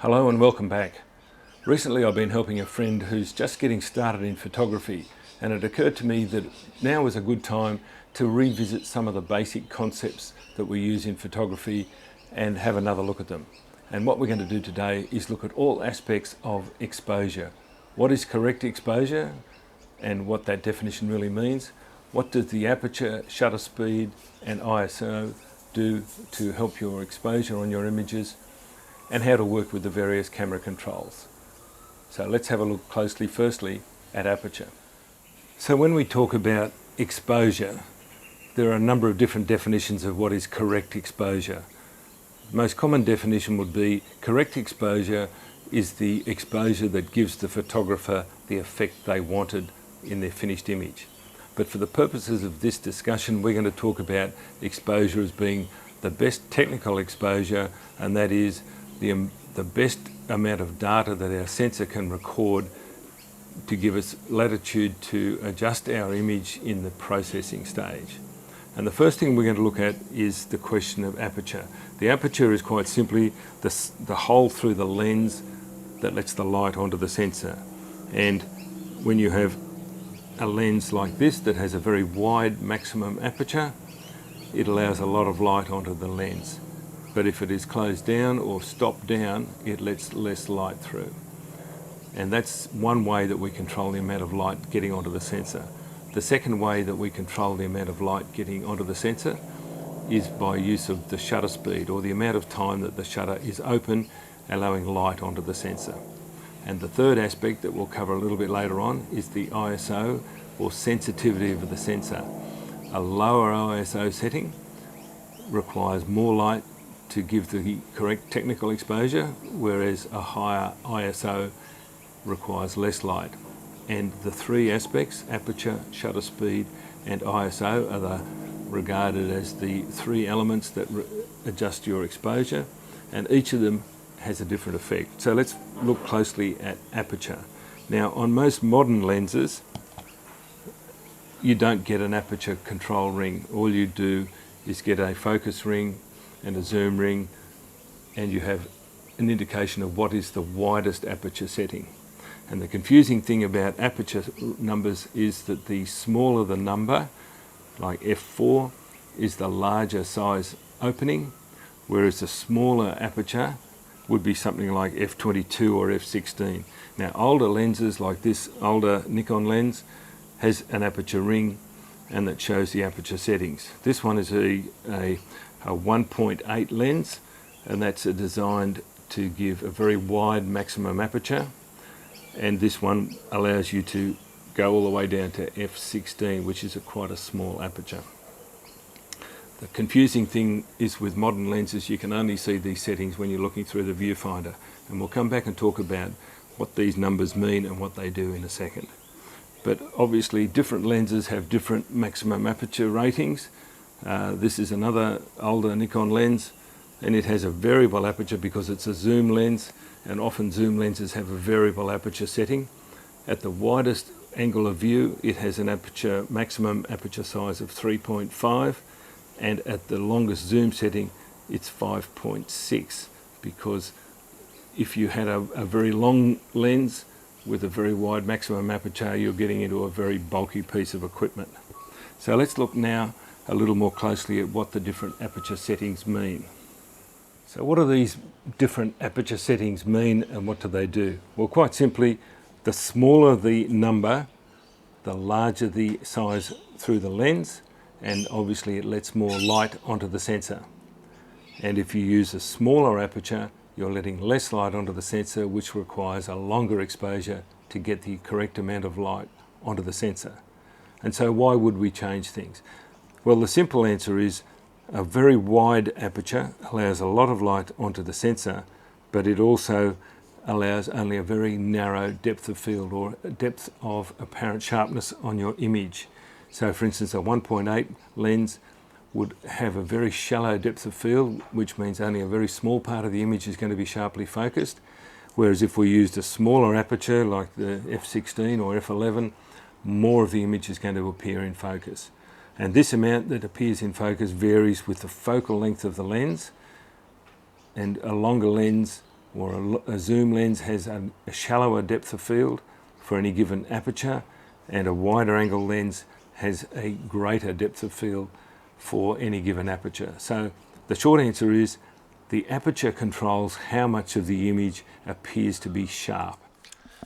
Hello and welcome back. Recently I've been helping a friend who's just getting started in photography, and it occurred to me that now is a good time to revisit some of the basic concepts that we use in photography and have another look at them. And what we're going to do today is look at all aspects of exposure. What is correct exposure and what that definition really means? What does the aperture, shutter speed and ISO do to help your exposure on your images? And how to work with the various camera controls. So let's have a look closely firstly at aperture. So when we talk about exposure, there are a number of different definitions of what is correct exposure. The most common definition would be correct exposure is the exposure that gives the photographer the effect they wanted in their finished image. But for the purposes of this discussion, we're going to talk about exposure as being the best technical exposure, and that is the best amount of data that our sensor can record to give us latitude to adjust our image in the processing stage. And the first thing we're going to look at is the question of aperture. The aperture is quite simply the hole through the lens that lets the light onto the sensor. And when you have a lens like this that has a very wide maximum aperture, it allows a lot of light onto the lens. But if it is closed down or stopped down, it lets less light through. And that's one way that we control the amount of light getting onto the sensor. The second way that we control the amount of light getting onto the sensor is by use of the shutter speed, or the amount of time that the shutter is open, allowing light onto the sensor. And the third aspect that we'll cover a little bit later on is the ISO, or sensitivity of the sensor. A lower ISO setting requires more light to give the correct technical exposure, whereas a higher ISO requires less light. And the three aspects, aperture, shutter speed and ISO, are regarded as the three elements that adjust your exposure, and each of them has a different effect. So let's look closely at aperture. Now, on most modern lenses, you don't get an aperture control ring. All you do is get a focus ring and a zoom ring, and you have an indication of what is the widest aperture setting. And the confusing thing about aperture numbers is that the smaller the number, like f4, is the larger size opening, whereas the smaller aperture would be something like f22 or f16. Now, older lenses like this older Nikon lens has an aperture ring, and that shows the aperture settings. This one is a 1.8 lens, and that's designed to give a very wide maximum aperture, and this one allows you to go all the way down to f16, which is quite a small aperture. The confusing thing is with modern lenses, you can only see these settings when you're looking through the viewfinder, and we'll come back and talk about what these numbers mean and what they do in a second. But obviously different lenses have different maximum aperture ratings. This is another older Nikon lens, and it has a variable aperture because it's a zoom lens, and often zoom lenses have a variable aperture setting. At the widest angle of view, it has an maximum aperture size of 3.5, and at the longest zoom setting, it's 5.6, because if you had a very long lens with a very wide maximum aperture, you're getting into a very bulky piece of equipment. So let's look now a little more closely at what the different aperture settings mean. So what do these different aperture settings mean, and what do they do? Well, quite simply, the smaller the number, the larger the size through the lens, and obviously it lets more light onto the sensor. And if you use a smaller aperture, you're letting less light onto the sensor, which requires a longer exposure to get the correct amount of light onto the sensor. And so why would we change things? Well, the simple answer is a very wide aperture allows a lot of light onto the sensor, but it also allows only a very narrow depth of field, or depth of apparent sharpness on your image. So for instance, a 1.8 lens would have a very shallow depth of field, which means only a very small part of the image is going to be sharply focused. Whereas if we used a smaller aperture like the f16 or f11, more of the image is going to appear in focus. And this amount that appears in focus varies with the focal length of the lens, and a longer lens or a zoom lens has a shallower depth of field for any given aperture, and a wider angle lens has a greater depth of field for any given aperture. So the short answer is the aperture controls how much of the image appears to be sharp.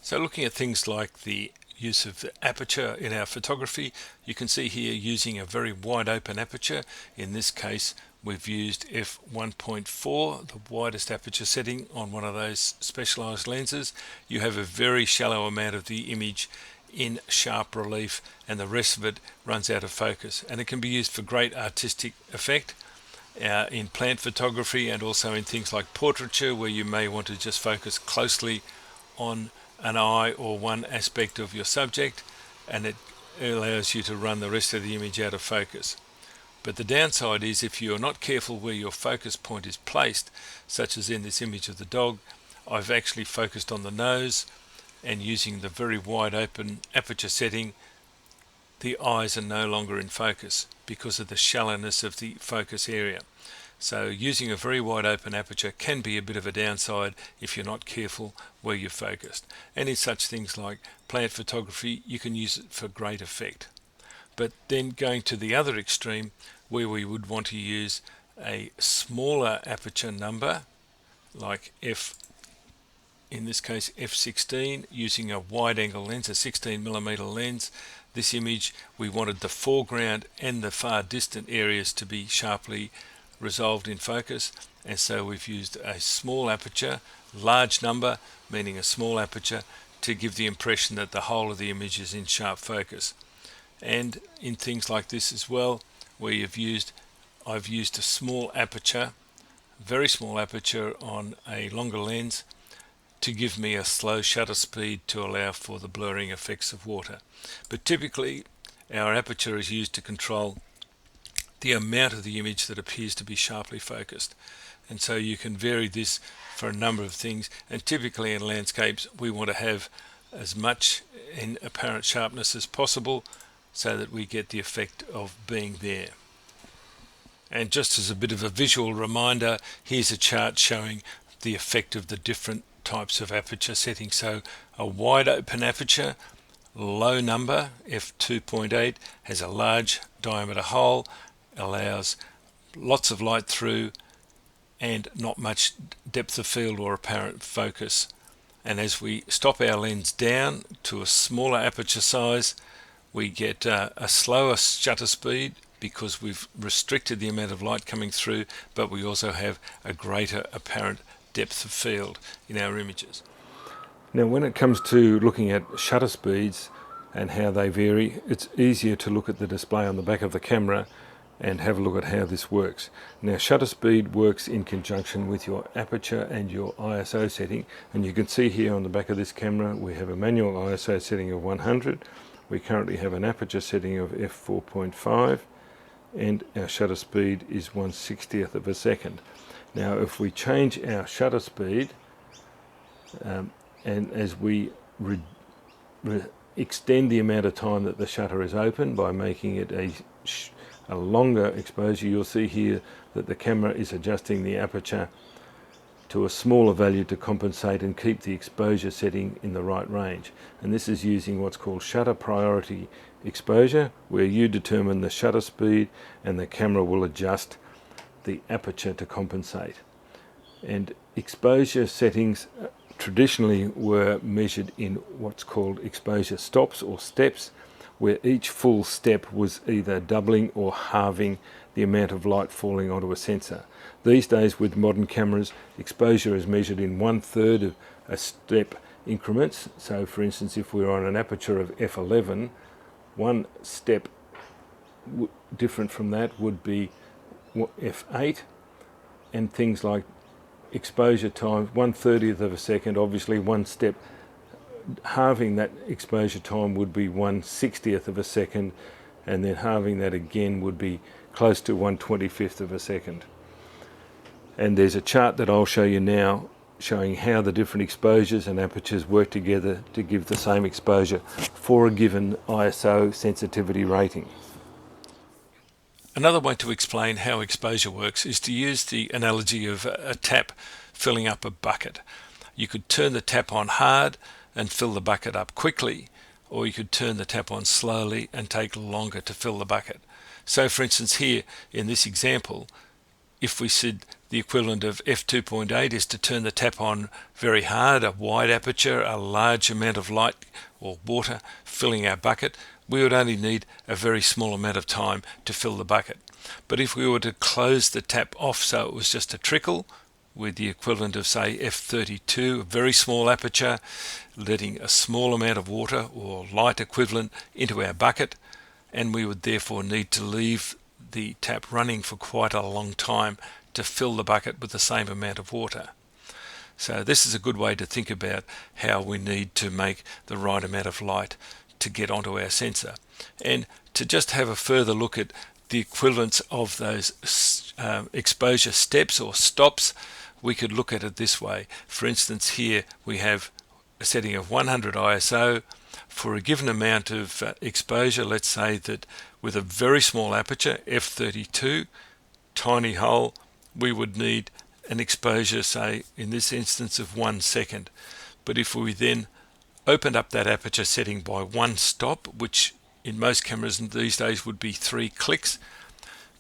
So looking at things like the use of the aperture in our photography, you can see here using a very wide open aperture. In this case we've used f1.4, the widest aperture setting on one of those specialized lenses. You have a very shallow amount of the image in sharp relief and the rest of it runs out of focus, and it can be used for great artistic effect in plant photography and also in things like portraiture, where you may want to just focus closely on an eye or one aspect of your subject, and it allows you to run the rest of the image out of focus. But the downside is if you're not careful where your focus point is placed, such as in this image of the dog, I've actually focused on the nose, and using the very wide open aperture setting, the eyes are no longer in focus because of the shallowness of the focus area. So using a very wide open aperture can be a bit of a downside if you're not careful where you're focused. And in such things like plant photography, you can use it for great effect. But then going to the other extreme, where we would want to use a smaller aperture number, like in this case f16, using a wide angle lens, a 16mm lens. This image, we wanted the foreground and the far distant areas to be sharply resolved in focus, and so we've used a small aperture, large number meaning a small aperture, to give the impression that the whole of the image is in sharp focus. And in things like this as well, where I've used a small aperture, very small aperture on a longer lens, to give me a slow shutter speed to allow for the blurring effects of water. But typically our aperture is used to control the amount of the image that appears to be sharply focused, and so you can vary this for a number of things. And typically in landscapes we want to have as much in apparent sharpness as possible so that we get the effect of being there. And just as a bit of a visual reminder, here's a chart showing the effect of the different types of aperture settings. So a wide open aperture, low number, f2.8, has a large diameter hole, allows lots of light through and not much depth of field or apparent focus. And as we stop our lens down to a smaller aperture size, we get a slower shutter speed because we've restricted the amount of light coming through, but we also have a greater apparent depth of field in our images. Now when it comes to looking at shutter speeds and how they vary, it's easier to look at the display on the back of the camera and have a look at how this works. Now shutter speed works in conjunction with your aperture and your ISO setting, and you can see here on the back of this camera we have a manual ISO setting of 100. We currently have an aperture setting of f4.5 and our shutter speed is 1/60th of a second. Now if we change our shutter speed and as we extend the amount of time that the shutter is open by making it a longer exposure, you'll see here that the camera is adjusting the aperture to a smaller value to compensate and keep the exposure setting in the right range. And this is using what's called shutter priority exposure, where you determine the shutter speed and the camera will adjust the aperture to compensate. And exposure settings traditionally were measured in what's called exposure stops or steps, where each full step was either doubling or halving the amount of light falling onto a sensor. These days with modern cameras, exposure is measured in 1/3 of a step increments. So for instance, if we're on an aperture of f11, one step different from that would be f8, and things like exposure time, 1/30th of a second, obviously one step halving that exposure time would be 1/60th of a second, and then halving that again would be close to 1/25th of a second. And there's a chart that I'll show you now showing how the different exposures and apertures work together to give the same exposure for a given ISO sensitivity rating. Another way to explain how exposure works is to use the analogy of a tap filling up a bucket. You could turn the tap on hard and fill the bucket up quickly, or you could turn the tap on slowly and take longer to fill the bucket. So for instance here in this example, if we said the equivalent of f2.8 is to turn the tap on very hard, a wide aperture, a large amount of light or water filling our bucket, we would only need a very small amount of time to fill the bucket. But if we were to close the tap off so it was just a trickle, with the equivalent of say f32, a very small aperture, letting a small amount of water or light equivalent into our bucket, and we would therefore need to leave the tap running for quite a long time to fill the bucket with the same amount of water. So this is a good way to think about how we need to make the right amount of light to get onto our sensor. And to just have a further look at the equivalence of those exposure steps or stops, we could look at it this way. For instance, here we have a setting of 100 ISO for a given amount of exposure. Let's say that with a very small aperture, f32, tiny hole, we would need an exposure, say in this instance, of 1 second. But if we then opened up that aperture setting by 1 stop, which in most cameras these days would be 3 clicks,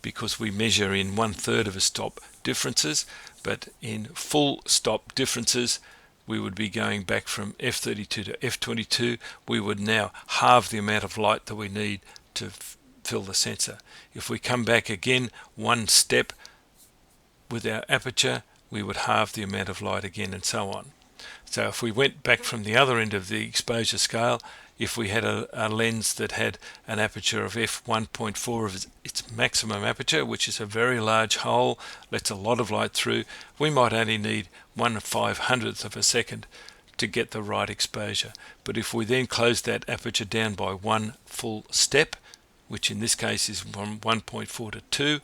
because we measure in 1/3 of a stop differences, but in full stop differences we would be going back from f32 to f22. We would now halve the amount of light that we need to fill the sensor. If we come back again 1 step with our aperture, we would halve the amount of light again, and so on. So if we went back from the other end of the exposure scale, if we had a lens that had an aperture of f1.4 of its maximum aperture, which is a very large hole, lets a lot of light through, we might only need 1/500th of a second to get the right exposure. But if we then close that aperture down by 1 full step, which in this case is from 1.4 to 2,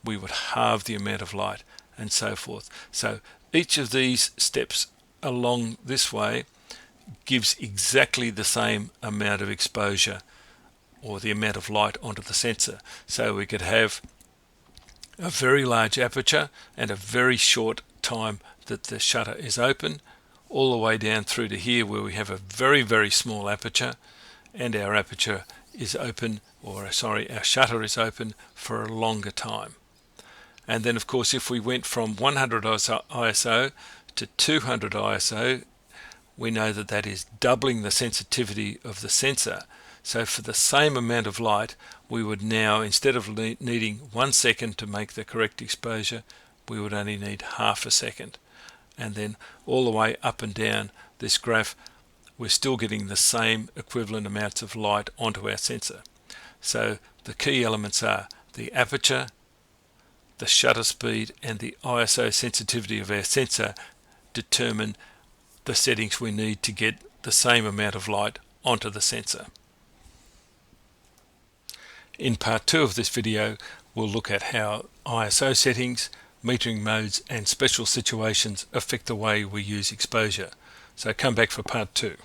we would halve the amount of light, and so forth. So each of these steps along this way gives exactly the same amount of exposure or the amount of light onto the sensor. So we could have a very large aperture and a very short time that the shutter is open, all the way down through to here where we have a very, very small aperture and our aperture is open, or sorry, our shutter is open for a longer time. And then of course if we went from 100 ISO to 200 ISO, we know that that is doubling the sensitivity of the sensor. So for the same amount of light, we would now, instead of needing 1 second to make the correct exposure, we would only need half a second. And then all the way up and down this graph, we're still getting the same equivalent amounts of light onto our sensor. So the key elements are the aperture, the shutter speed, and the ISO sensitivity of our sensor determine the settings we need to get the same amount of light onto the sensor. In part 2 of this video, we'll look at how ISO settings, metering modes, and special situations affect the way we use exposure. So come back for part 2.